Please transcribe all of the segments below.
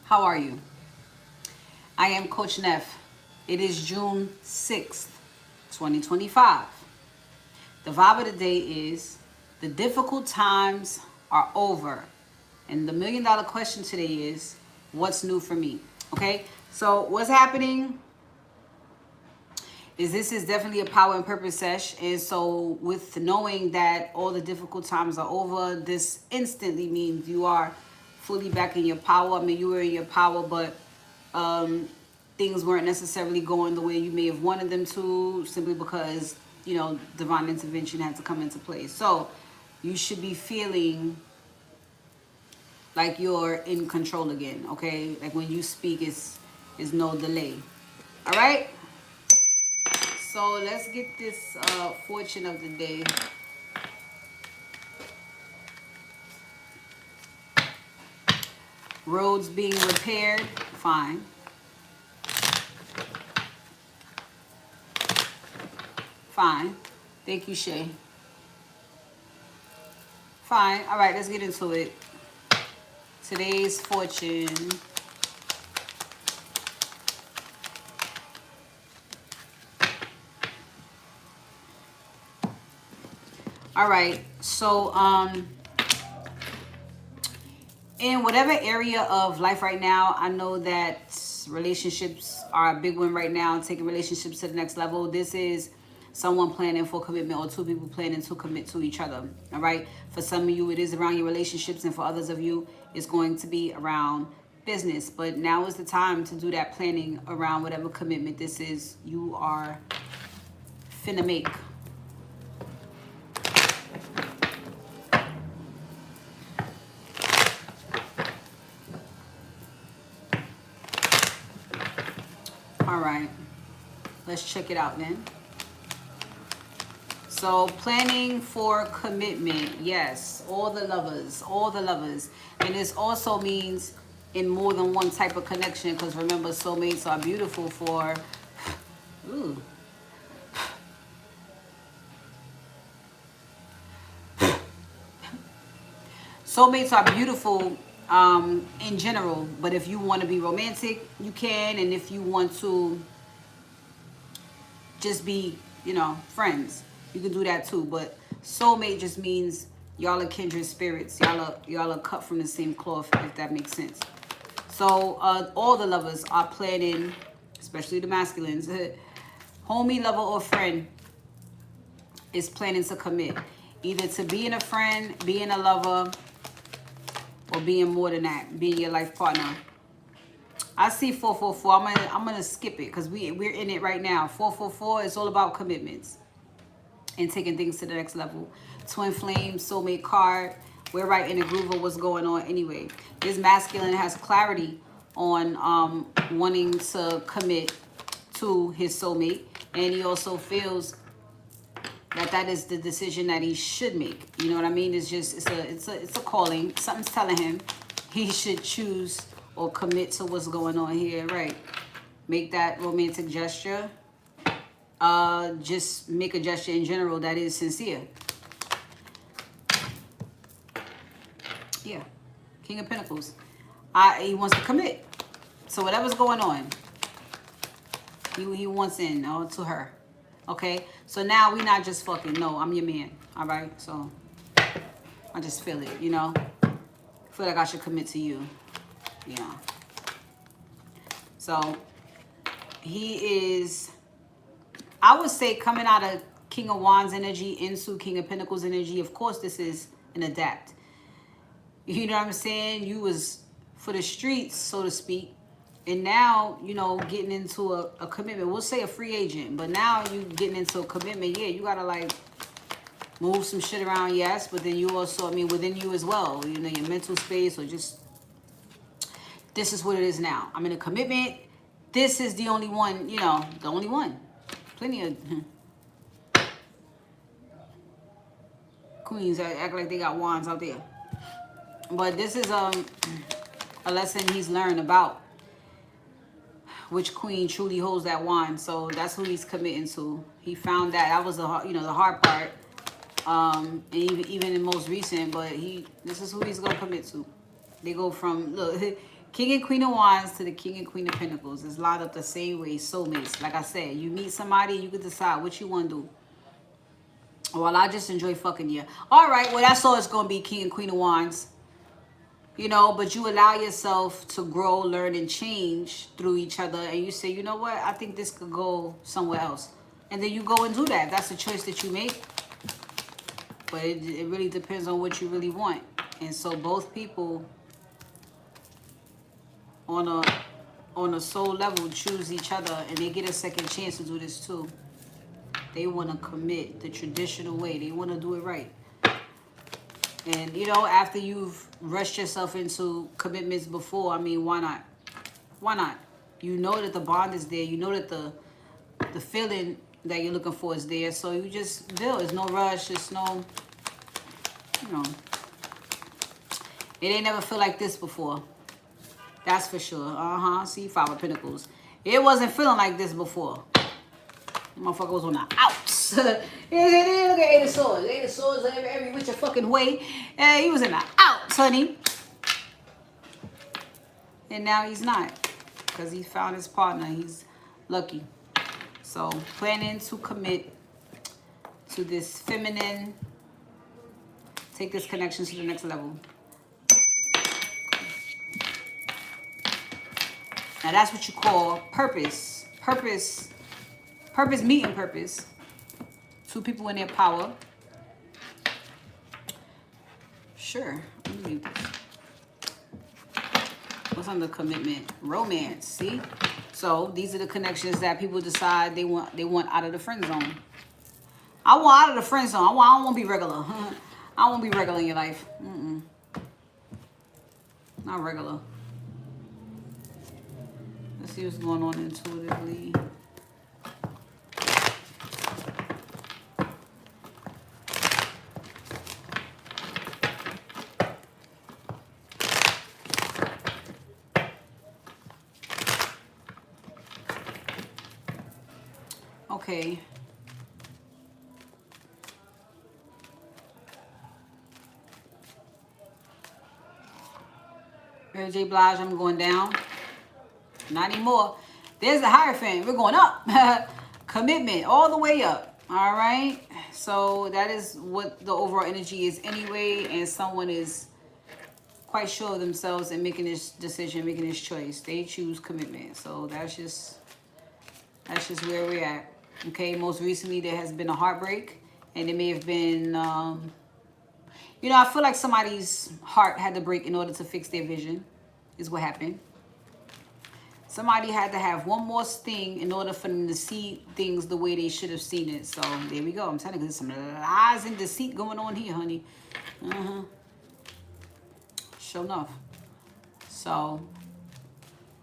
How are you? I am Coach Neff. It is June 6th, 2025. The vibe of the day is the difficult times are over. And the $1,000,000 question today is what's new for me? Okay? So, what's happening is this is definitely a power and purpose sesh. And so, with knowing that all the difficult times are over, this instantly means you are fully back in your power. I mean, you were in your power, but things weren't necessarily going the way you may have wanted them to, simply because, divine intervention had to come into place. So, you should be feeling like you're in control again, okay? Like when you speak, is no delay. All right? So let's get this fortune of the day. Roads being repaired, fine. Fine. Thank you, Shay. Fine. All right, let's get into it. Today's fortune. All right. So, in whatever area of life right now, I know that relationships are a big one right now, taking relationships to the next level. This is someone planning for commitment, or two people planning to commit to each other. All right. For some of you, it is around your relationships, and for others of you, it's going to be around business. But now is the time to do that planning around whatever commitment this is you are finna make. All right, let's check it out then. So, planning for commitment, yes, all the lovers, all the lovers. And this also means in more than one type of connection, because remember, soulmates are beautiful for, ooh. Soulmates are beautiful in general, but if you want to be romantic, you can. And if you want to just be, friends, you can do that too. But soulmate just means y'all are kindred spirits. Y'all are cut from the same cloth, if that makes sense. So all the lovers are planning, especially the masculines, homie, lover, or friend is planning to commit. Either to being a friend, being a lover, or being more than that, being your life partner. I see 444. I'm gonna skip it because we're in it right now. 444 is all about commitments and taking things to the next level. Twin flame, soulmate card. We're right in the groove of what's going on anyway. This masculine has clarity on wanting to commit to his soulmate, and he also feels that is the decision that he should make. You know what I mean? It's a calling. Something's telling him he should choose or commit to what's going on here, right? Make that romantic gesture. Just make a gesture in general that is sincere. Yeah. King of Pentacles. He wants to commit. So whatever's going on, he wants in, to her. Okay? So now we not just fucking, no, I'm your man. All right? So I just feel it, feel like I should commit to you. Yeah. So he is, I would say, coming out of King of Wands energy into King of Pentacles energy. Of course, this is an adapt. You know what I'm saying? You was for the streets, so to speak. And now, getting into a commitment. We'll say a free agent. But now you getting into a commitment. Yeah, you got to, move some shit around, yes. But then you also, within you as well. Your mental space, or just, this is what it is now. I'm in a commitment. This is the only one, the only one. Plenty of queens that act like they got wands out there. But this is a lesson he's learned about which queen truly holds that wand. So that's who he's committing to. He found that was the hard part. And even in most recent, but this is who he's gonna commit to. They go from, look, King and Queen of Wands to the King and Queen of Pentacles is lined up the same way. Soulmates. Like I said, you meet somebody, you can decide what you want to do. Well, I just enjoy fucking you. All right, well, that's all it's going to be, King and Queen of Wands. You know, but you allow yourself to grow, learn, and change through each other. And you say, you know what? I think this could go somewhere else. And then you go and do that. That's a choice that you make. But it really depends on what you really want. And so both people on a soul level choose each other. And they get a second chance to do this too. They want to commit the traditional way. They want to do it right. And, you know, after you've rushed yourself into commitments before, I mean, why not? Why not? You know that the bond is there. You know that the feeling that you're looking for is there. So you just build. There's no rush. There's no, you know. It ain't never feel like this before. That's for sure. See, Five of Pentacles. It wasn't feeling like this before. Motherfucker was on the outs. Look at Eight of Swords. Eight of Swords every which fucking way. And he was in the outs, honey. And now he's not. Because he found his partner. He's lucky. So, planning to commit to this feminine. Take this connection to the next level. Now, that's what you call purpose. Purpose meeting purpose. Two people in their power. Sure. Let me read this. What's under commitment? Romance. See? So these are the connections that people decide they want out of the friend zone. I want out of the friend zone. I don't want to be regular. I don't want to be regular in your life. Not regular. Let's see what's going on intuitively. Okay. Mary J. Blige, I'm going down. Not anymore. There's the Hierophant. We're going up. Commitment all the way up. All right. So that is what the overall energy is anyway. And someone is quite sure of themselves and making this decision, making this choice. They choose commitment. So that's just where we're at. Okay, most recently there has been a heartbreak, and it may have been, you know, I feel like somebody's heart had to break in order to fix their vision, is what happened. Somebody had to have one more thing in order for them to see things the way they should have seen it. So there we go. I'm telling you, there's some lies and deceit going on here, honey. Sure enough. So,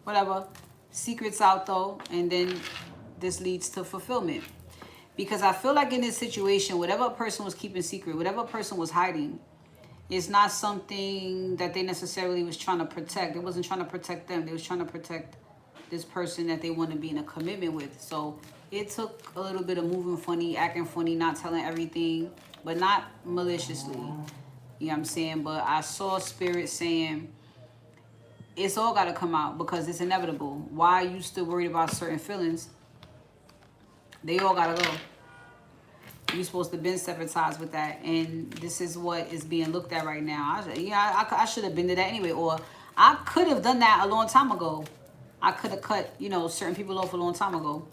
whatever. Secrets out though, and then this leads to fulfillment. Because I feel like in this situation, whatever a person was keeping secret, whatever a person was hiding, is not something that they necessarily was trying to protect. They wasn't trying to protect them. They was trying to protect this person that they want to be in a commitment with. So it took a little bit of moving funny, acting funny, not telling everything, but not maliciously. You know what I'm saying? But I saw Spirit saying, it's all got to come out because it's inevitable. Why are you still worried about certain feelings? They all gotta go. You're supposed to have been severed with that, and this is what is being looked at right now. I should have been to that anyway, or I could have done that a long time ago. I could have cut, you know, certain people off a long time ago.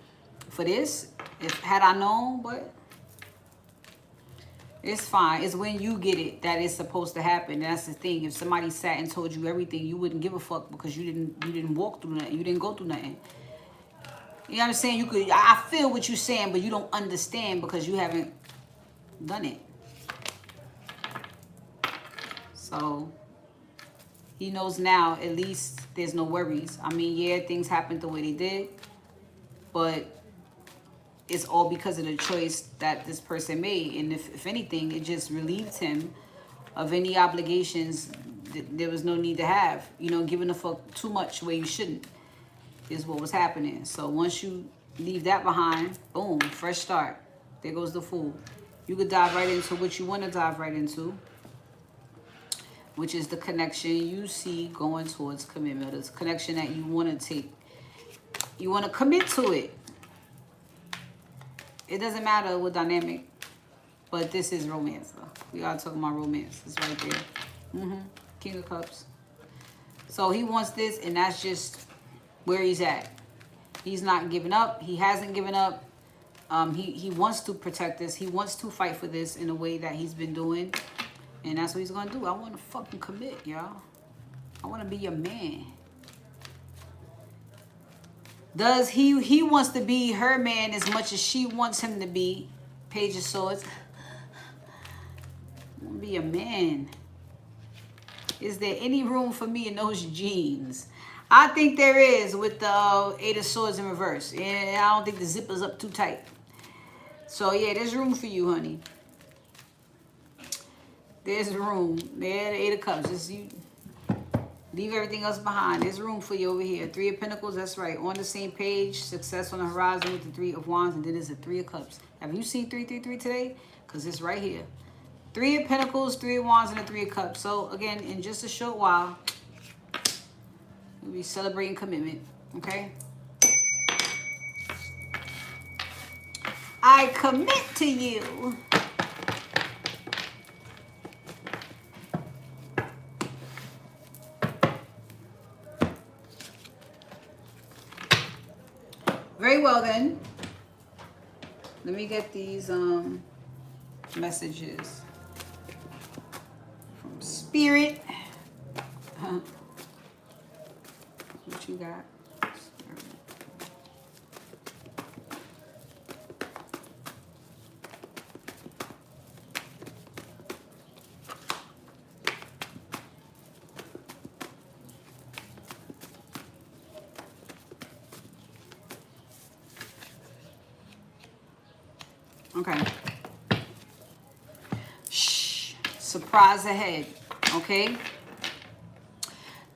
For this, had I known, but it's fine. It's when you get it that it's supposed to happen. That's the thing. If somebody sat and told you everything, you wouldn't give a fuck because you didn't walk through nothing. You didn't go through nothing. You know what I'm saying? I feel what you're saying, but you don't understand because you haven't done it. So he knows now, at least there's no worries. I mean, yeah, things happened the way they did, but it's all because of the choice that this person made. And if anything, it just relieved him of any obligations that there was no need to have. You know, giving a fuck too much where you shouldn't. Is what was happening. So once you leave that behind, boom, fresh start. There goes the Fool. You could dive right into what you want to dive right into. which is the connection you see going towards commitment. It's a connection that you want to take. You want to commit to it. It doesn't matter what dynamic, but this is romance, though. We are talking about romance. It's right there. King of Cups. So he wants this, and that's just where he's at. He's not giving up. He hasn't given up. He wants to protect this. He wants to fight for this in a way that he's been doing. And that's what he's going to do. I want to fucking commit, y'all. I want to be your man. Does he wants to be her man as much as she wants him to be? Page of Swords. I want to be a man. Is there any room for me in those jeans? I think there is with the Eight of Swords in reverse. And I don't think the zipper's up too tight. So yeah, there's room for you, honey. There's room. There, the Eight of Cups. Just you leave everything else behind. There's room for you over here. Three of Pentacles, that's right. On the same page. Success on the horizon with the Three of Wands. And then there's a Three of Cups. Have you seen 333 today? Because it's right here. Three of Pentacles, Three of Wands, and a Three of Cups. So again, in just a short while, we'll be celebrating commitment. Okay? I commit to you. Very well then. Let me get these messages from Spirit. What you got? Okay. Shh. Surprise ahead. Okay.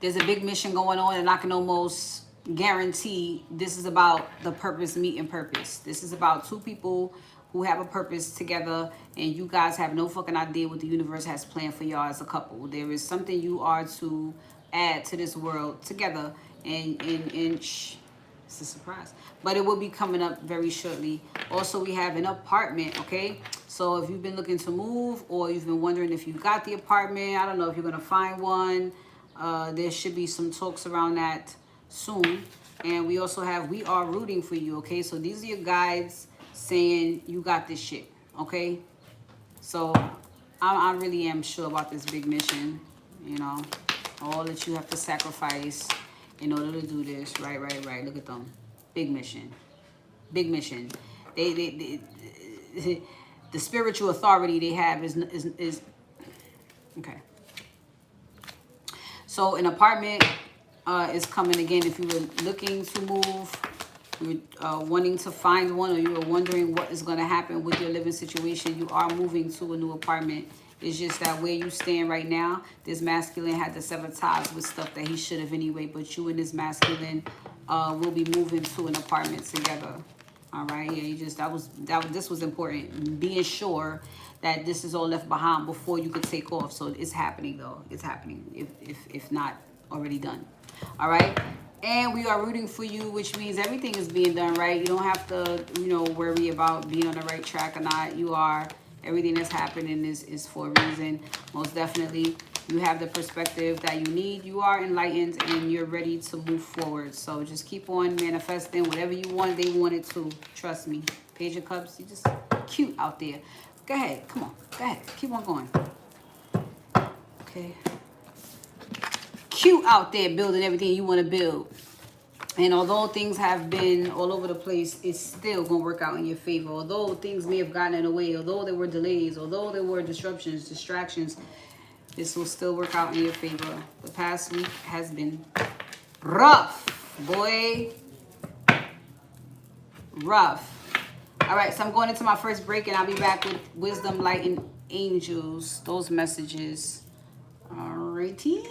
There's a big mission going on, and I can almost guarantee this is about the purpose meeting purpose. This is about two people who have a purpose together, and you guys have no fucking idea what the universe has planned for y'all as a couple. There is something you are to add to this world together, and shh. It's a surprise, but it will be coming up very shortly. Also, we have an apartment. Okay, so if you've been looking to move, or you've been wondering if you got the apartment, I don't know if you're gonna find one. There should be some talks around that soon. And we also have we are rooting for you. Okay, so these are your guides saying you got this shit. Okay, so I really am sure about this big mission. You know, all that you have to sacrifice in order to do this. Right. Look at them. Big mission. Big mission. They the spiritual authority they have is okay. So an apartment is coming again. If you were looking to move, you were wanting to find one, or you were wondering what is going to happen with your living situation, you are moving to a new apartment. It's just that where you stand right now, this masculine had to sever ties with stuff that he should have anyway. But you and this masculine will be moving to an apartment together. All right, yeah, you just this was important. Being sure that this is all left behind before you could take off. So it's happening though. It's happening if not already done. All right. And we are rooting for you, which means everything is being done right. You don't have to, worry about being on the right track or not. You are. Everything that's happening is for a reason. Most definitely, you have the perspective that you need. You are enlightened and you're ready to move forward. So just keep on manifesting whatever you want. They want it to. Trust me. Page of Cups, you're just cute out there. Go ahead. Come on. Go ahead. Keep on going. Okay. Cute out there building everything you want to build. And although things have been all over the place, it's still going to work out in your favor. Although things may have gotten in the way, although there were delays, although there were disruptions, distractions, this will still work out in your favor. The past week has been rough, boy. Rough. All right, so I'm going into my first break, and I'll be back with Wisdom, Light, and Angels. Those messages. All righty.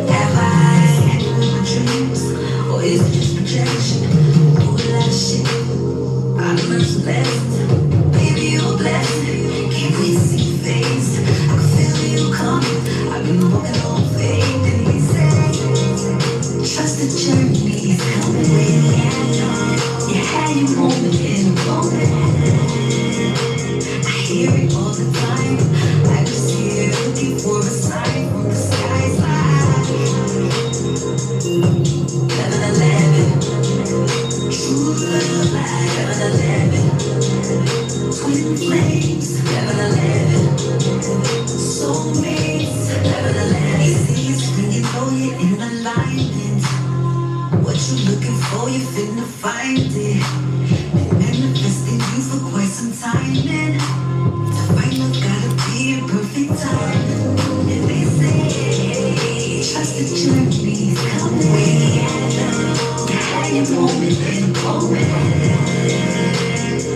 Have I alignment. What you looking for, you finna find it. Been manifesting you for quite some time, man. To find love gotta be a perfect time. And they say, trust the journey, come with. Have your moment in a moment.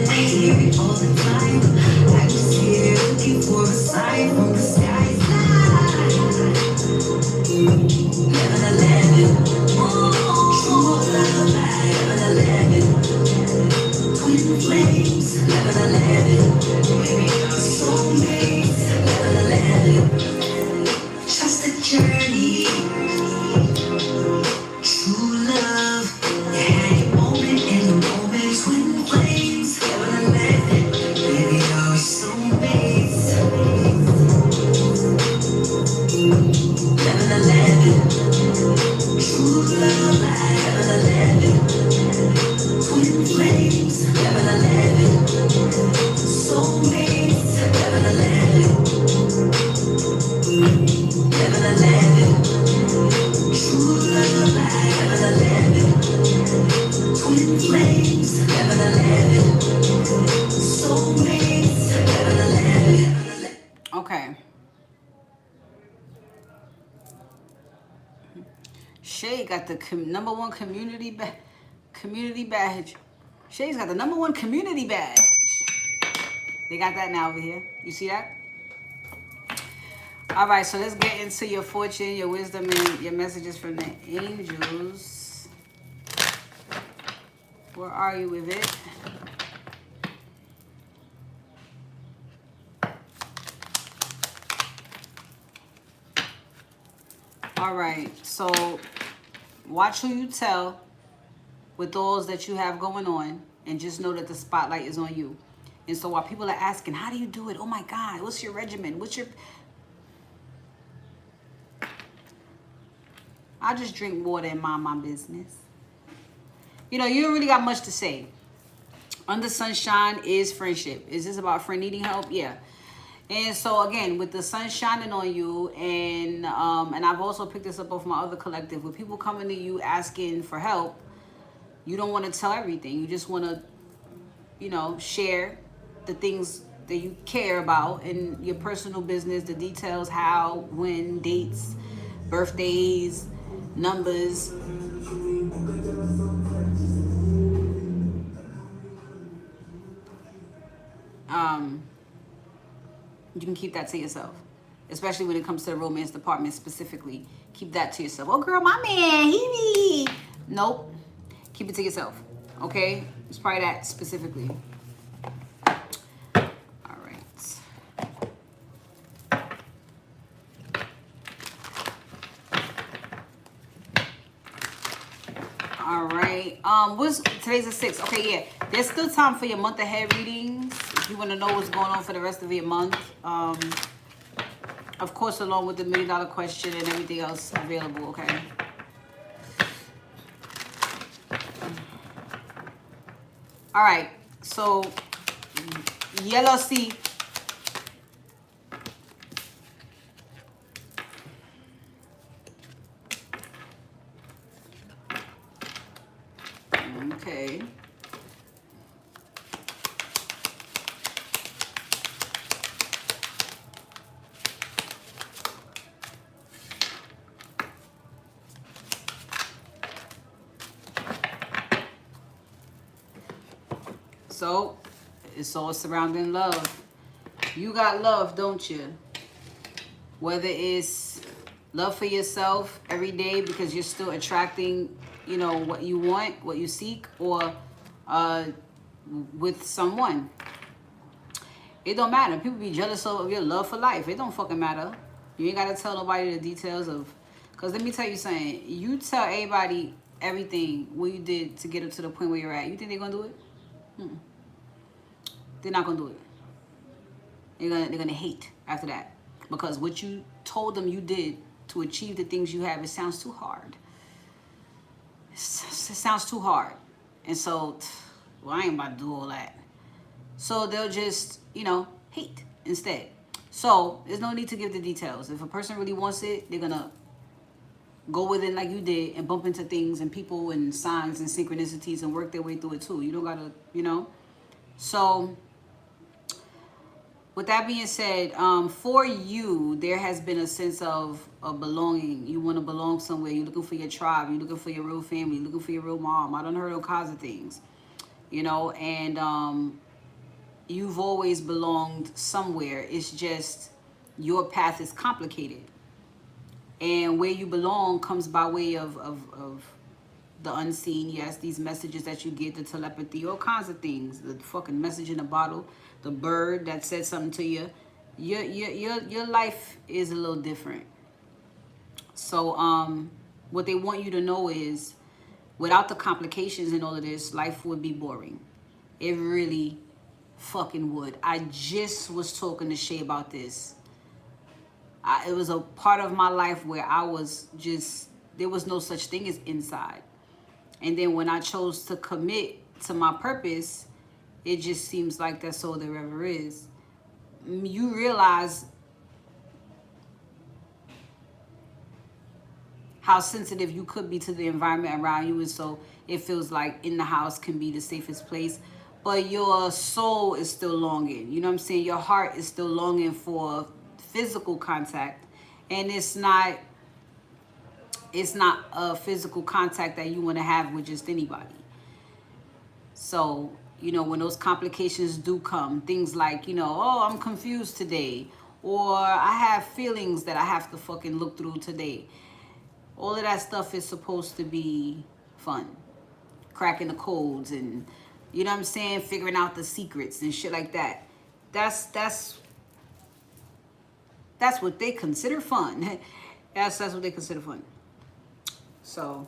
I hear it all the time. I just here looking for a sign from the sky. 11, true love, 11, twin flames, 11, soulmates, 11, trust the journey, true love. You had your moment in the moment, twin flames, 11, baby, you're soulmates, 11. True love, 11, twin flames, 11, soulmates, 11, 11, true love, 11, twin flames, 11, soulmates, 11. Okay. Shay got the #1 community badge. Shay's got the #1 community badge. They got that now over here. You see that? All right, so let's get into your fortune, your wisdom, and your messages from the angels. Where are you with it? All right, so watch who you tell with those that you have going on, and just know that the spotlight is on you. And so while people are asking, how do you do it? Oh my God, what's your regimen? I just drink water and mind my business. You know, you don't really got much to say. Under sunshine is friendship. Is this about friend needing help? Yeah. And so again, with the sun shining on you, and I've also picked this up off my other collective, with people coming to you asking for help, you don't want to tell everything. You just want to, you know, share the things that you care about in your personal business, the details, how, when, dates, birthdays, numbers. You can keep that to yourself, especially when it comes to the romance department specifically. Keep that to yourself. Oh, girl, my man, he. Nope. Keep it to yourself. Okay? It's probably that specifically. All right. All right. What's today's the 6th? Okay, yeah. There's still time for your month ahead readings. If you want to know what's going on for the rest of your month. Of course, along with the $1 million question and everything else available, okay? All right. So, yellow C. Okay. So, it's all surrounding love. You got love, don't you? Whether it's love for yourself every day because you're still attracting, you know, what you want, what you seek, or with someone. It don't matter. People be jealous of your love for life. It don't fucking matter. You ain't got to tell nobody the details of... Because let me tell you something. You tell everybody everything what you did to get up to the point where you're at. You think they're going to do it? They're not going to do it. They're gonna hate after that. Because what you told them you did to achieve the things you have, it sounds too hard. It sounds too hard. And so, well, I ain't about to do all that. So they'll just, you know, hate instead. So there's no need to give the details. If a person really wants it, they're gonna go within like you did and bump into things and people and signs and synchronicities and work their way through it too. You don't gotta, you know. So with that being said, for you, there has been a sense of belonging. You want to belong somewhere. You're looking for your tribe. You're looking for your real family. You're looking for your real mom. I done heard all kinds of things, you know, and you've always belonged somewhere. It's just your path is complicated. And where you belong comes by way of the unseen. Yes, these messages that you get, the telepathy, all kinds of things. The fucking message in a bottle, the bird that said something to you. Your life is a little different. So what they want you to know is, without the complications and all of this, life would be boring. It really fucking would. I just was talking to Shay about this. It was a part of my life where I was just, there was no such thing as inside. And then when I chose to commit to my purpose, it just seems like that's all there ever is. You realize how sensitive you could be to the environment around you, and so it feels like in the house can be the safest place. But your soul is still longing. You know what I'm saying? Your heart is still longing for physical contact, and it's not a physical contact that you want to have with just anybody. So, you know, when those complications do come, things like, you know, oh, I'm confused today, or I have feelings that I have to fucking look through today. All of that stuff is supposed to be fun. Cracking the codes and, you know what I'm saying, figuring out the secrets and shit like that. That's what they consider fun. That's what they consider fun. So,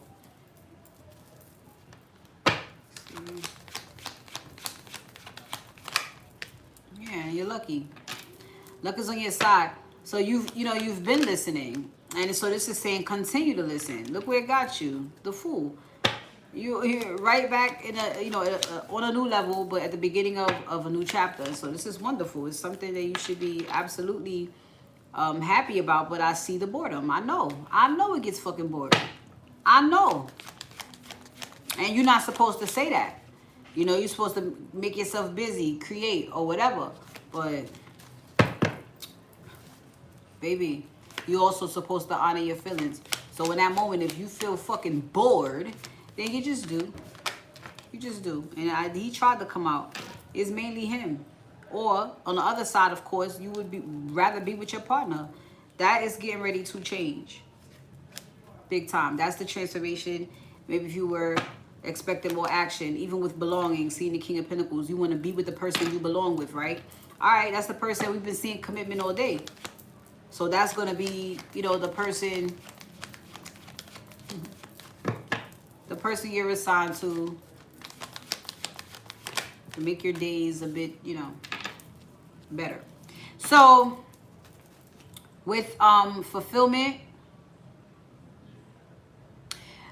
yeah, you're lucky. Luck is on your side. So you've been listening, and so this is saying continue to listen. Look where it got you, the fool. You're right back in on a new level, but at the beginning of a new chapter. So this is wonderful. It's something that you should be absolutely happy about. But I see the boredom. I know it gets fucking bored. I know. And you're not supposed to say that. You know, you're supposed to make yourself busy, create, or whatever. But, baby, you're also supposed to honor your feelings. So in that moment, if you feel fucking bored, then you just do. You just do. And he tried to come out. It's mainly him. Or, on the other side, of course, you would rather be with your partner. That is getting ready to change. Big time. That's the transformation. Maybe if you were expecting more action, even with belonging, seeing the King of Pentacles, you want to be with the person you belong with, right? All right, that's the person we've been seeing commitment all day. So that's going to be, the person you're assigned to make your days a bit, better. So with fulfillment,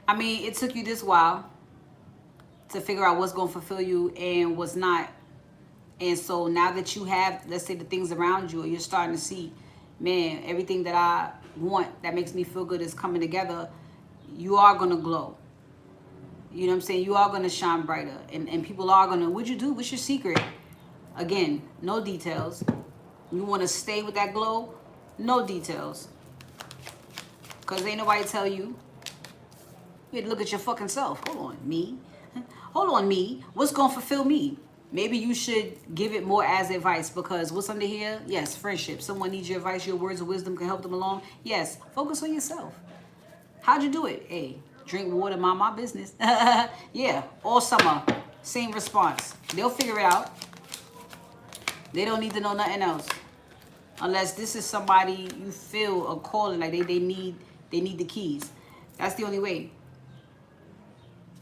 I mean, it took you this while to figure out what's going to fulfill you and what's not. And so now that you have, let's say, the things around you, you're starting to see, man, everything that I want that makes me feel good is coming together. You are going to glow. You know what I'm saying? You are going to shine brighter. And people are going to, what'd you do? What's your secret? Again, no details. You want to stay with that glow? No details. Because ain't nobody tell you. You had to look at your fucking self. Hold on, me. Hold on, me. What's going to fulfill me? Maybe you should give it more as advice, because what's under here? Yes, friendship. Someone needs your advice. Your words of wisdom can help them along. Yes, focus on yourself. How'd you do it? Hey, drink water, mind my business. Yeah, all summer. Same response. They'll figure it out. They don't need to know nothing else. Unless this is somebody you feel a calling, like they need the keys. That's the only way.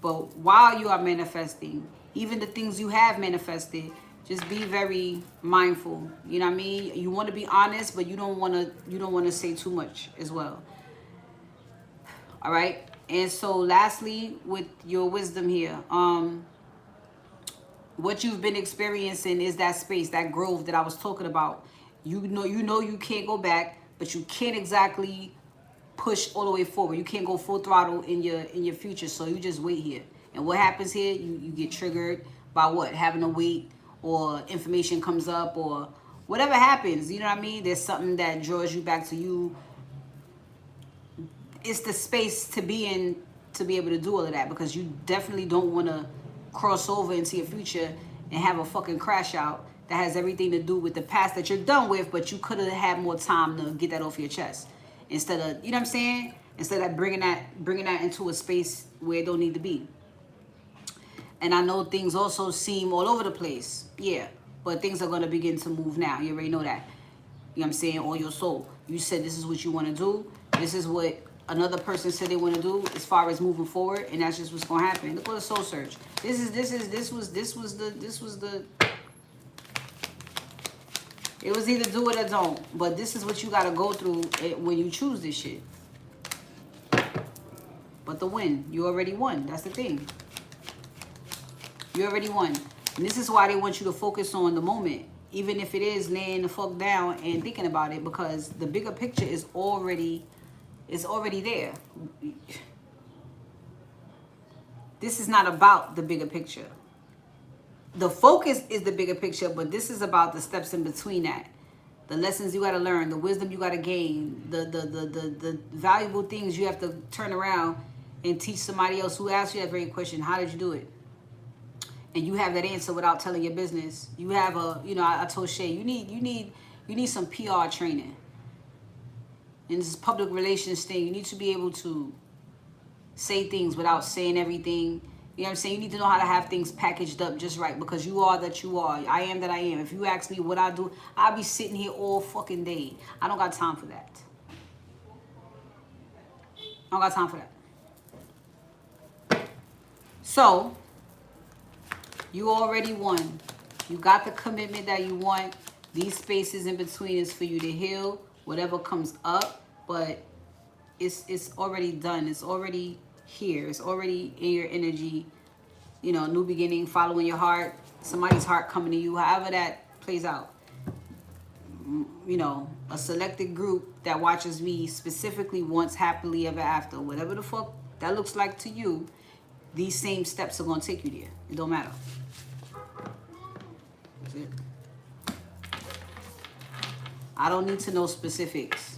But while you are manifesting, even the things you have manifested, just be very mindful. You know what I mean? You want to be honest, but you don't want to say too much as well. All right? And so lastly, with your wisdom here, what you've been experiencing is that space, that growth that I was talking about. You know you can't go back, but you can't exactly push all the way forward. You can't go full throttle in your future. So you just wait here. And what happens here? You get triggered by what? Having to wait, or information comes up, or whatever happens. You know what I mean? There's something that draws you back to you. It's the space to be in to be able to do all of that, because you definitely don't want to cross over into your future and have a fucking crash out that has everything to do with the past that you're done with, but you could have had more time to get that off your chest instead of, you know what I'm saying? Instead of bringing that into a space where it don't need to be. And I know things also seem all over the place. Yeah, but things are going to begin to move now. You already know that. You know what I'm saying? On your soul. You said this is what you want to do. This is what another person said they want to do as far as moving forward, and that's just what's going to happen. Look at the soul search. This was the it was either do it or don't, but this is what you got to go through when you choose this shit. But the win, you already won. That's the thing. You already won. And this is why they want you to focus on the moment, even if it is laying the fuck down and thinking about it, because the bigger picture is already there. This is not about the bigger picture. The focus is the bigger picture, but this is about the steps in between that. The lessons you got to learn, the wisdom you got to gain, the valuable things you have to turn around and teach somebody else who asked you that very question. How did you do it? And you have that answer without telling your business. You have I told Shay, you need some PR training. And this is public relations thing. You need to be able to say things without saying everything. You know what I'm saying? You need to know how to have things packaged up just right, because you are that you are. I am that I am. If you ask me what I do, I'll be sitting here all fucking day. I don't got time for that. I don't got time for that. So, you already won. You got the commitment that you want. These spaces in between is for you to heal whatever comes up, but it's already done. It's already here. It's already in your energy. You know, new beginning, following your heart, somebody's heart coming to you, however that plays out. You know, a selected group that watches me specifically wants happily ever after. Whatever the fuck that looks like to you, these same steps are going to take you there. It don't matter. That's it. I don't need to know specifics.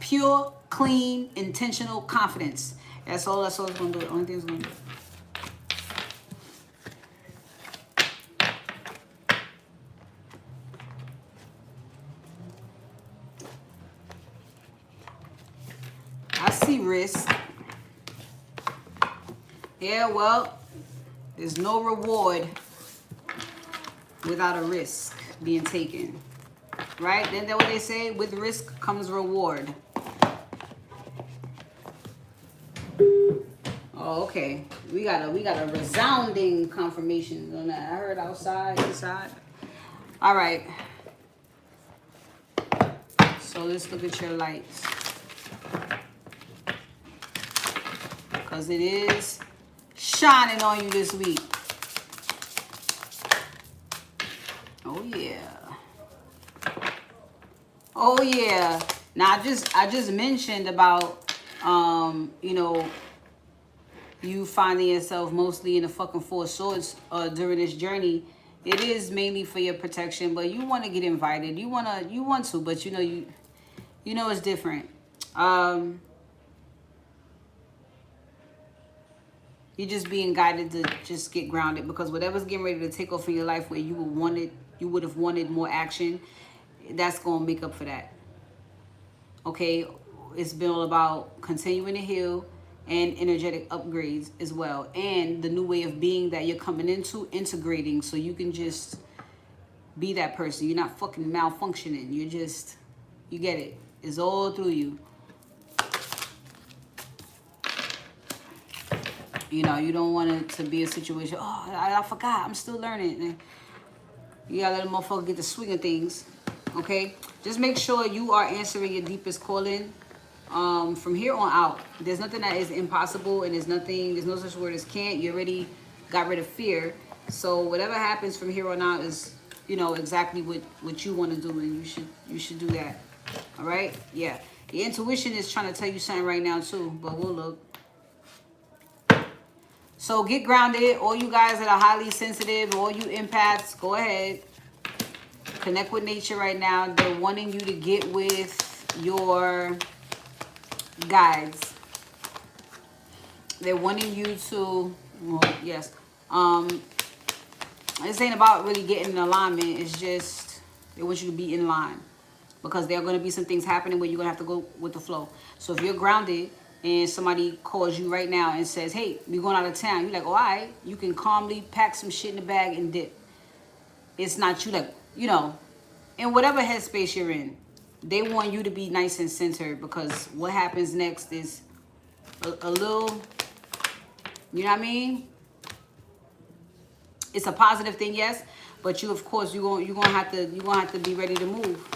Pure, clean, intentional confidence. That's all it's going to do. The only thing it's going to do. I see risk. Yeah, well, there's no reward without a risk being taken. Right? Isn't that what they say? With risk comes reward. Oh, okay. We got a resounding confirmation on that. I heard outside, inside. All right. So let's look at your lights. Because it is shining on you this week. Oh yeah. Oh yeah. Now I just mentioned about you finding yourself mostly in the fucking Four Swords during this journey. It is mainly for your protection, but you want to get invited. You want to, but you know it's different. You're just being guided to just get grounded, because whatever's getting ready to take off in your life where you would have wanted more action, that's going to make up for that. Okay? It's been all about continuing to heal and energetic upgrades as well. And the new way of being that you're coming into, integrating, so you can just be that person. You're not fucking malfunctioning. You get it. It's all through you. You know, you don't want it to be a situation, oh, I forgot, I'm still learning. And you gotta let a motherfucker get the swing of things, okay? Just make sure you are answering your deepest calling from here on out. There's nothing that is impossible, and there's no such word as can't. You already got rid of fear. So whatever happens from here on out is, exactly what you want to do, and you should do that. All right? Yeah. Your intuition is trying to tell you something right now too, but we'll look. So get grounded. All you guys that are highly sensitive, all you empaths, go ahead. Connect with nature right now. They're wanting you to get with your guides. They're wanting you to, well, yes. This ain't about really getting in alignment. It's just they want you to be in line. Because there are going to be some things happening where you're going to have to go with the flow. So if you're grounded and somebody calls you right now and says, hey, we're going out of town. You're like, oh, all right. You can calmly pack some shit in the bag and dip. It's not you like, you know, in whatever headspace you're in, they want you to be nice and centered because what happens next is a little, you know what I mean? It's a positive thing, yes, but you, of course, you're gonna have to be ready to move.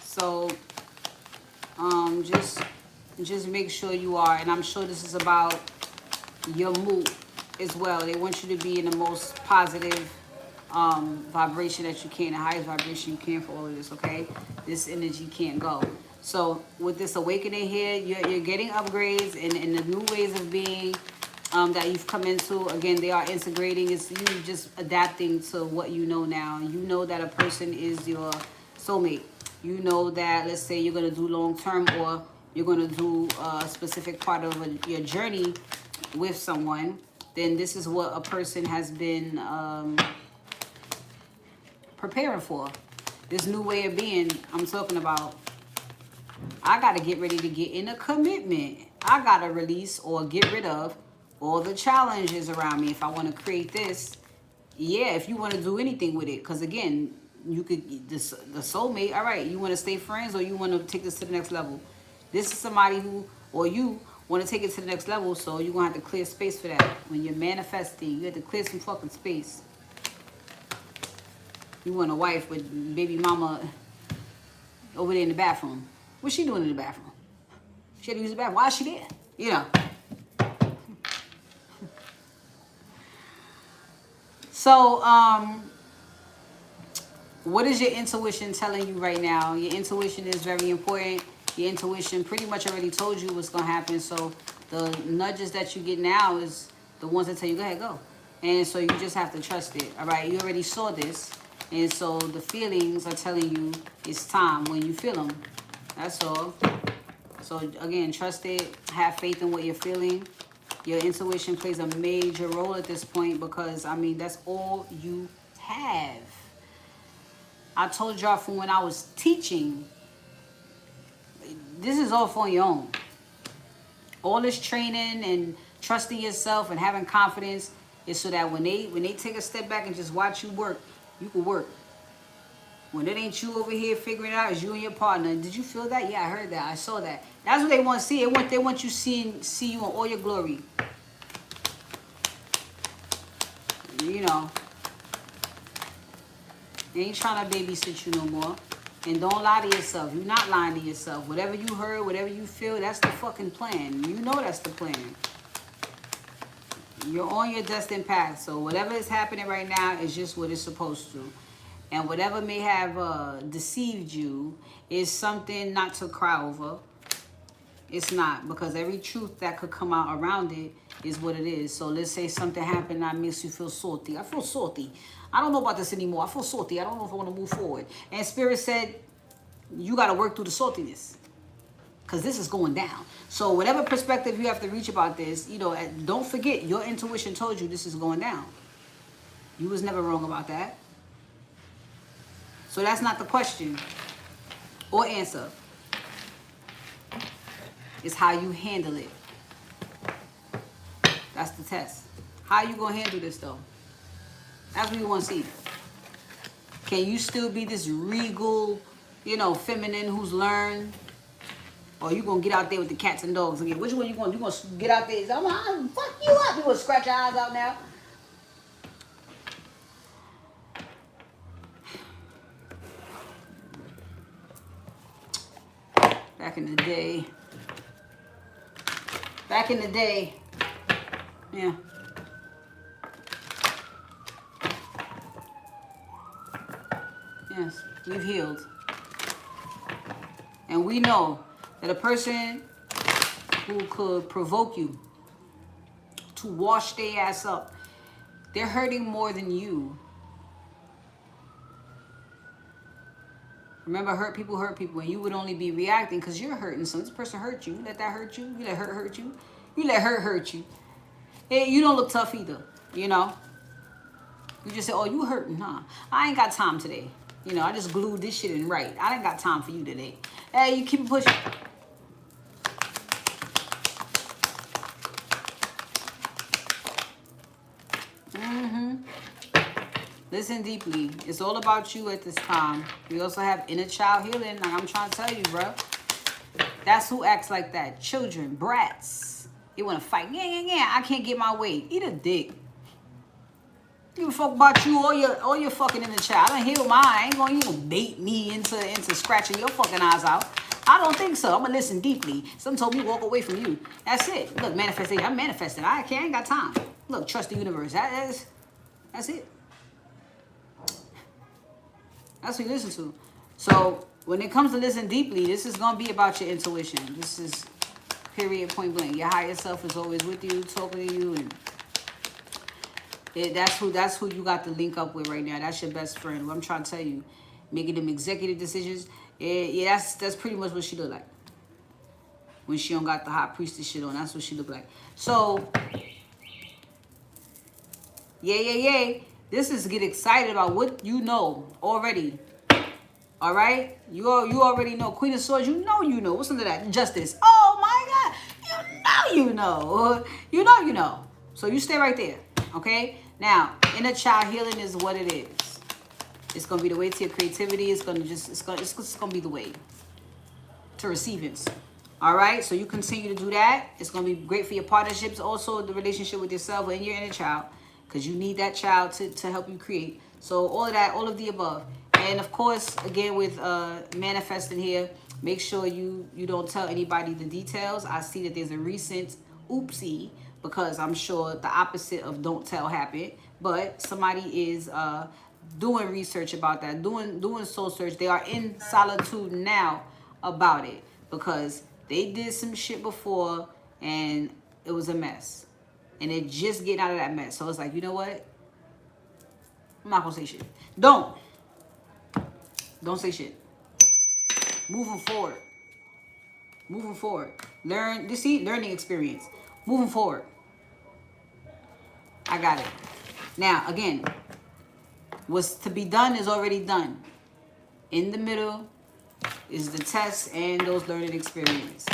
So, just make sure you are, and I'm sure this is about your mood as well. They want you to be in the most positive vibration that you can, the highest vibration you can for all of this, okay? This energy can't go. So with this awakening here, you're getting upgrades and the new ways of being that you've come into. Again, they are integrating. It's you just adapting to what you know now. You know that a person is your soulmate. You know that, let's say, you're going to do long-term or you're going to do a specific part of your journey with someone, then this is what a person has been preparing for. This new way of being I'm talking about. I got to get ready to get in a commitment. I got to release or get rid of all the challenges around me if I want to create this. Yeah, if you want to do anything with it. Because, again, you could, the soulmate, all right, you want to stay friends or you want to take this to the next level. This is somebody who, or you, want to take it to the next level, so you're going to have to clear space for that. When you're manifesting, you have to clear some fucking space. You want a wife with baby mama over there in the bathroom. What's she doing in the bathroom? She had to use the bathroom. Why is she there? You know. So, what is your intuition telling you right now? Your intuition is very important. Your intuition pretty much already told you what's going to happen. So the nudges that you get now is the ones that tell you, go ahead, go. And so you just have to trust it. All right. You already saw this. And so the feelings are telling you it's time when you feel them. That's all. So again, trust it. Have faith in what you're feeling. Your intuition plays a major role at this point because, I mean, that's all you have. I told y'all from when I was teaching, this is all for your own. All this training and trusting yourself and having confidence is so that when they take a step back and just watch you work, you can work. When it ain't you over here figuring it out, it's you and your partner. Did you feel that? Yeah, I heard that. I saw that. That's what they want to see. They want you see you in all your glory. You know. They ain't trying to babysit you no more. And don't lie to yourself. You're not lying to yourself. Whatever you heard, whatever you feel, that's the fucking plan. You know that's the plan. You're on your destined path. So whatever is happening right now is just what it's supposed to. And whatever may have deceived you is something not to cry over. It's not. Because every truth that could come out around it is what it is. So let's say something happened that makes you feel salty. I feel salty. I don't know about this anymore. I feel salty. I don't know if I want to move forward. And Spirit said, you got to work through the saltiness. Because this is going down. So whatever perspective you have to reach about this, you know, don't forget, your intuition told you this is going down. You was never wrong about that. So that's not the question or answer. It's how you handle it. That's the test. How you going to handle this, though? That's what we want to see. Can you still be this regal, you know, feminine who's learned? Or you going to get out there with the cats and dogs again? Which one you going to do? You going to get out there and say, I'm going to fuck you up. You going to scratch your eyes out now? Back in the day. Back in the day. Yeah. Yes, you've healed. And we know that a person who could provoke you to wash their ass up, they're hurting more than you. Remember, hurt people, and you would only be reacting because you're hurting. So this person hurt you. You let that hurt you. You let hurt you. You let her hurt you. Hey, you don't look tough either, you know. You just say, oh, you hurting, huh? I ain't got time today. You know, I just glued this shit in right. I ain't got time for you today. Hey, you keep pushing. Listen deeply. It's all about you at this time. We also have inner child healing. Like I'm trying to tell you, bro. That's who acts like that. Children, brats. They want to fight. Yeah. I can't get my way. Eat a dick. Give a fuck about you all your fucking inner child. I done healed mine. I ain't gonna bait me into scratching your fucking eyes out. I don't think so. I'm gonna listen deeply. Someone told me walk away from you. That's it. Look, manifestation. I'm manifesting. I ain't got time. Look, trust the universe. That's it. That's what you listen to. So when it comes to listen deeply, this is gonna be about your intuition. This is period, point blank. Your higher self is always with you, talking to you, and that's who you got to link up with right now. That's your best friend. What I'm trying to tell you, making them executive decisions. Yeah, that's pretty much what she look like. When she don't got the hot priestess shit on, that's what she look like. So, yeah. This is get excited about what you know already. All right? You already know. Queen of Swords, you know. What's under that? Justice. Oh, my God. You know. You know. So you stay right there. Okay? Now, inner child healing is what it is. It's going to be the way to your creativity. It's going to be the way to receivance. All right? So you continue to do that. It's going to be great for your partnerships. Also, the relationship with yourself and your inner child. Because you need that child to help you create. So all of that, all of the above. And of course, again, with manifesting here, make sure you don't tell anybody the details. I see that there's a recent oopsie, because I'm sure the opposite of don't tell happened. But somebody is doing research about that, doing soul search. They are in solitude now about it, because they did some shit before and it was a mess. And they're just getting out of that mess. So it's like, you know what? I'm not going to say shit. Don't say shit. Moving forward. Learning experience. Moving forward. I got it. Now, again, what's to be done is already done. In the middle is the test and those learning experiences.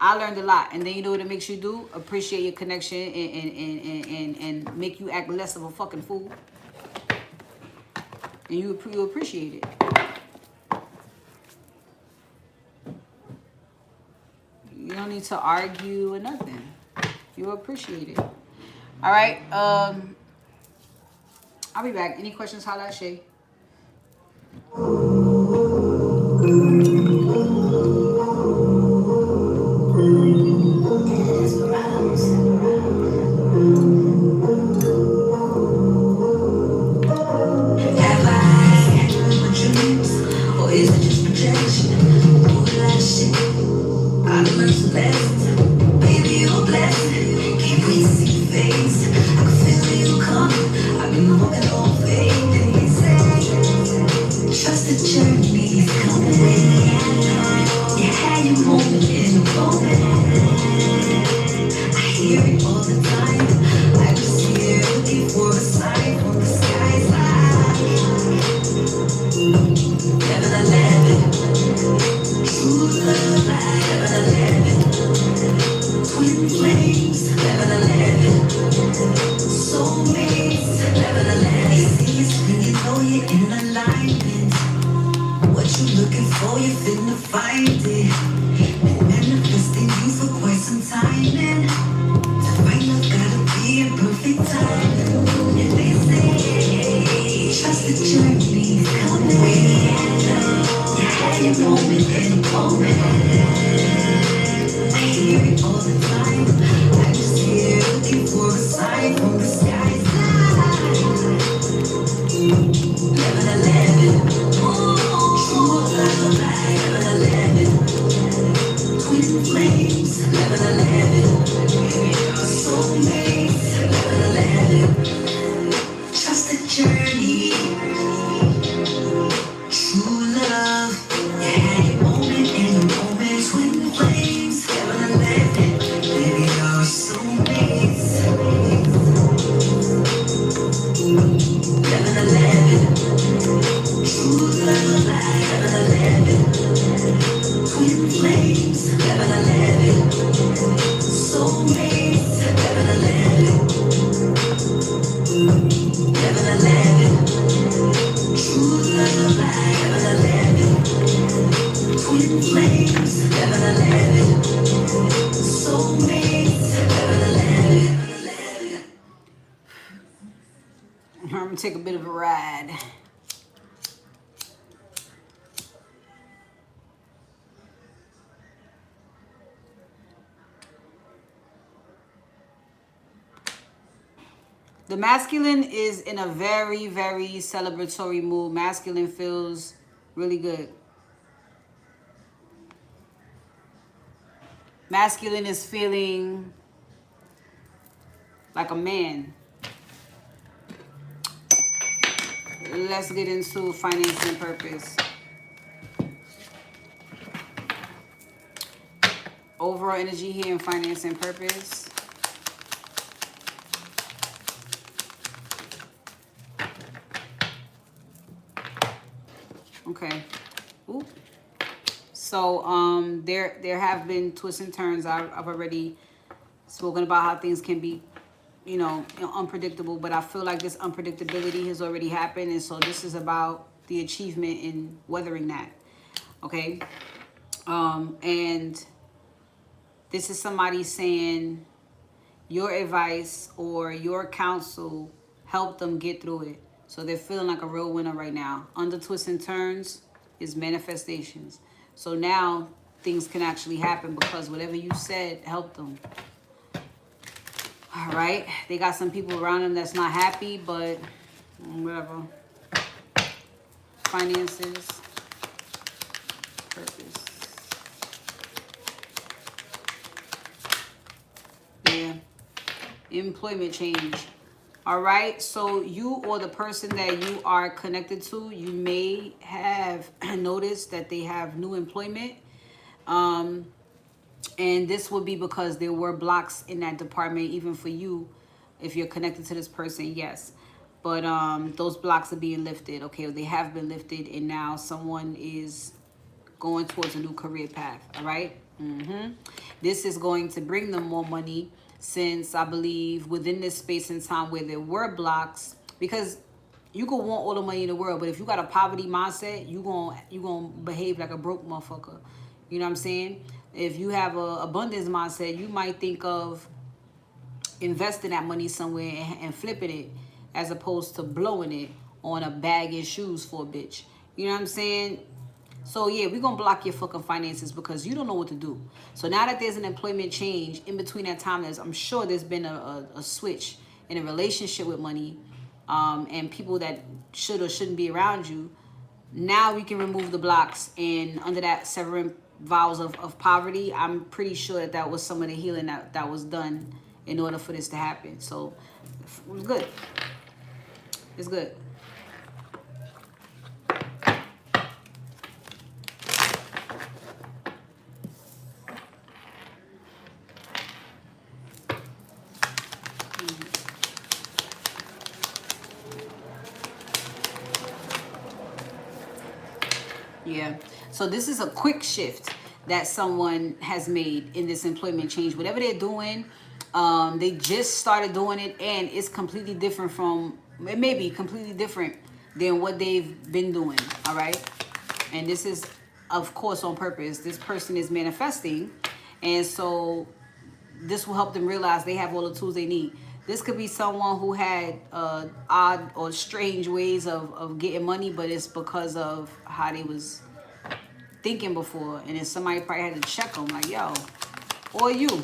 I learned a lot. And then you know what it makes you do? Appreciate your connection and make you act less of a fucking fool. And you appreciate it. You don't need to argue or nothing. You appreciate it. All right. I'll be back. Any questions? Holla at Shay. take a bit of a ride. The masculine is in a very, very celebratory mood. Masculine feels really good. Masculine is feeling like a man. Let's get into finance and purpose. Overall energy here in finance and purpose. Okay. Ooh. So there have been twists and turns. I've already spoken about how things can be, you know, unpredictable, but I feel like this unpredictability has already happened, and so this is about the achievement in weathering that. Okay. And this is somebody saying your advice or your counsel helped them get through it. So they're feeling like a real winner right now. Under twists and turns is manifestations. So now things can actually happen because whatever you said helped them. All right. They got some people around them that's not happy, but whatever. Finances. Purpose. Yeah. Employment change. All right. So you or the person that you are connected to, you may have noticed that they have new employment. And this would be because there were blocks in that department, even for you, if you're connected to this person, yes. But those blocks are being lifted, okay? They have been lifted, and now someone is going towards a new career path, all right? This is going to bring them more money, since I believe within this space and time where there were blocks, because you could want all the money in the world, but if you got a poverty mindset, you gonna behave like a broke motherfucker. You know what I'm saying? If you have a abundance mindset, you might think of investing that money somewhere and flipping it, as opposed to blowing it on a bag and shoes for a bitch. You know what I'm saying? So yeah, we're gonna block your fucking finances because you don't know what to do. So now that there's an employment change, in between that time, I'm sure there's been a switch in a relationship with money, and people that should or shouldn't be around you. Now we can remove the blocks, and under that severing vows of poverty, I'm pretty sure that was some of the healing that was done in order for this to happen. So it was good. It's good. Yeah. So this is a quick shift that someone has made in this employment change. Whatever they're doing, they just started doing it, and it's completely different from, it may be completely different than what they've been doing. All right. And this is, of course, on purpose. This person is manifesting. And so this will help them realize they have all the tools they need. This could be someone who had odd or strange ways of getting money, but it's because of how they was thinking before. And then somebody probably had to check them, like, yo, or you.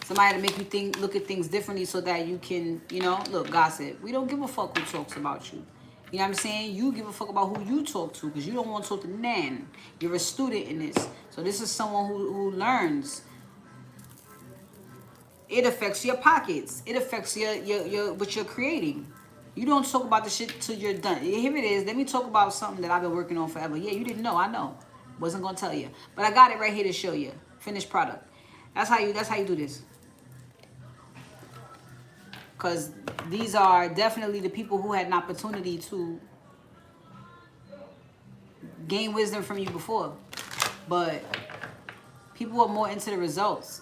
Somebody to make you look at things differently so that you can, you know, look, gossip. We don't give a fuck who talks about you. You know what I'm saying? You give a fuck about who you talk to, because you don't want to talk to nan. You're a student in this. So this is someone who learns. It affects your pockets. It affects your what you're creating. You don't talk about the shit till you're done. Here it is. Let me talk about something that I've been working on forever. Yeah, you didn't know. I know. Wasn't gonna tell you, but I got it right here to show you. Finished product. That's how you do this. Because these are definitely the people who had an opportunity to gain wisdom from you before, but people are more into the results.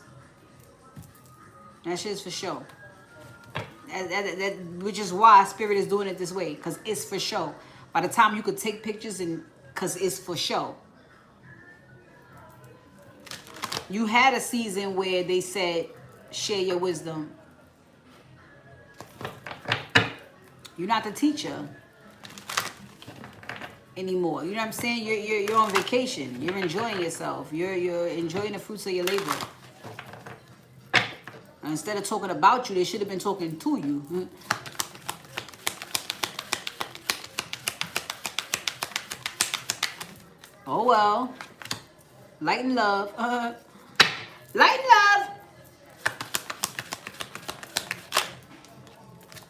That shit is for show. Which is why Spirit is doing it this way, because it's for show. By the time you could take pictures, and because it's for show. You had a season where they said, share your wisdom. You're not the teacher anymore. You know what I'm saying? You're on vacation. You're enjoying yourself. You're enjoying the fruits of your labor. And instead of talking about you, they should have been talking to you. Oh well. Light and love. Light and love.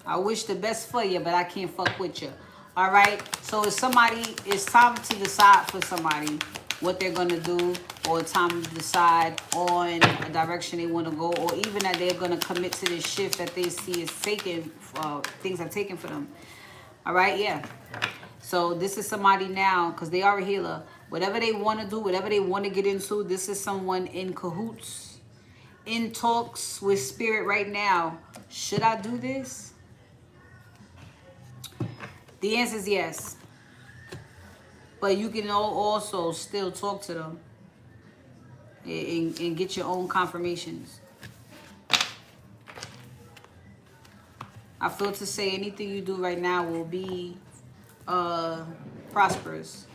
I wish the best for you, but I can't fuck with you. All right? So if it's time to decide for somebody what they're going to do, or time to decide on a direction they want to go, or even that they're going to commit to this shift that they see is taken, things are taken for them. All right? Yeah. So this is somebody now, because they are a healer. Whatever they want to do, whatever they want to get into, this is someone in cahoots, in talks with spirit right now. Should I do this? The answer is yes. But you can also still talk to them and get your own confirmations. I feel to say anything you do right now will be prosperous.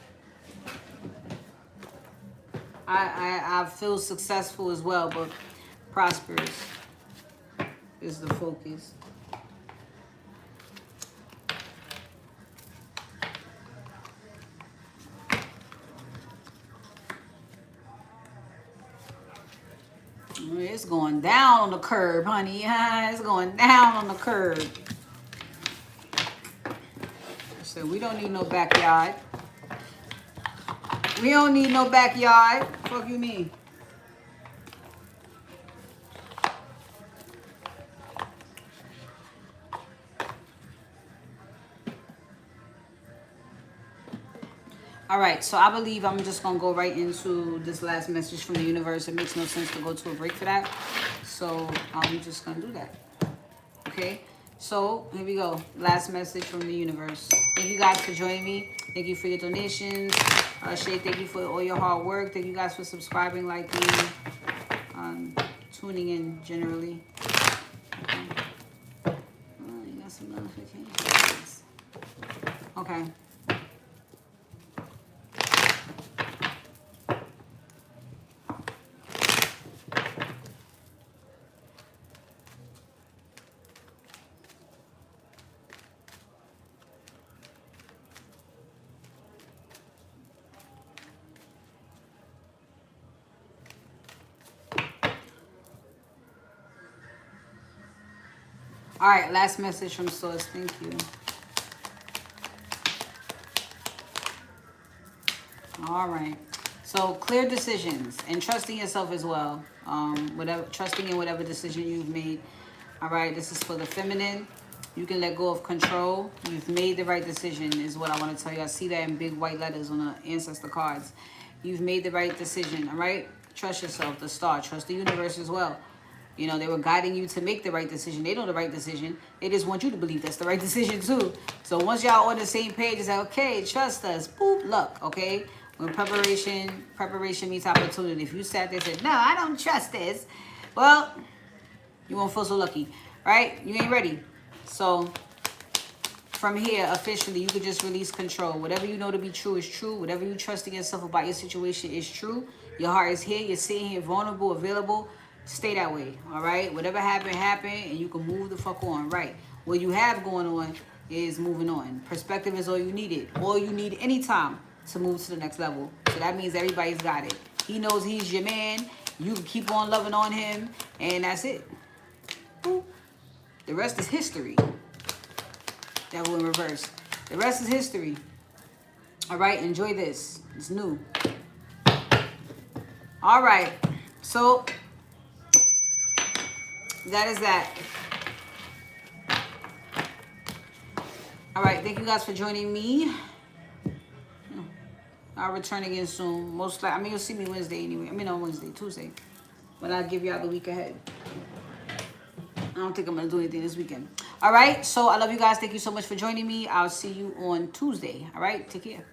I feel successful as well, but prosperous is the focus. It's going down on the curb, honey. It's going down on the curb. So we don't need no backyard. We don't need no backyard. Fuck you mean? All right, so I believe I'm just going to go right into this last message from the universe. It makes no sense to go to a break for that. So I'm just going to do that. Okay, so here we go. Last message from the universe. Thank you guys for joining me. Thank you for your donations. Shay, thank you for all your hard work. Thank you guys for subscribing, liking, tuning in generally. Okay. Oh, you got some notifications. Okay. All right, last message from Source. Thank you. All right. So clear decisions and trusting yourself as well. Trusting in whatever decision you've made. All right. This is for the feminine. You can let go of control. You've made the right decision is what I want to tell you. I see that in big white letters on the ancestor cards. You've made the right decision. All right. Trust yourself, the star. Trust the universe as well. You know, they were guiding you to make the right decision. They know the right decision. They just want you to believe that's the right decision too. So once y'all on the same page, it's like, okay, trust us. Boop, luck, okay? When preparation meets opportunity. If you sat there and said, no, I don't trust this, well, you won't feel so lucky, right? You ain't ready. So from here, officially, you could just release control. Whatever you know to be true is true. Whatever you trust in yourself about your situation is true. Your heart is here. You're sitting here vulnerable, available. Stay that way, all right? Whatever happened, and you can move the fuck on, right? What you have going on is moving on. Perspective is all you needed. All you need anytime to move to the next level. So that means everybody's got it. He knows he's your man. You can keep on loving on him, and that's it. Boop. The rest is history. That will in reverse. The rest is history. All right, enjoy this. It's new. All right, so that is that. All right, thank you guys for joining me. I'll return again soon. Most likely, you'll see me Wednesday anyway. On Tuesday. But I'll give y'all the week ahead. I don't think I'm going to do anything this weekend. All right, so I love you guys. Thank you so much for joining me. I'll see you on Tuesday. All right, take care.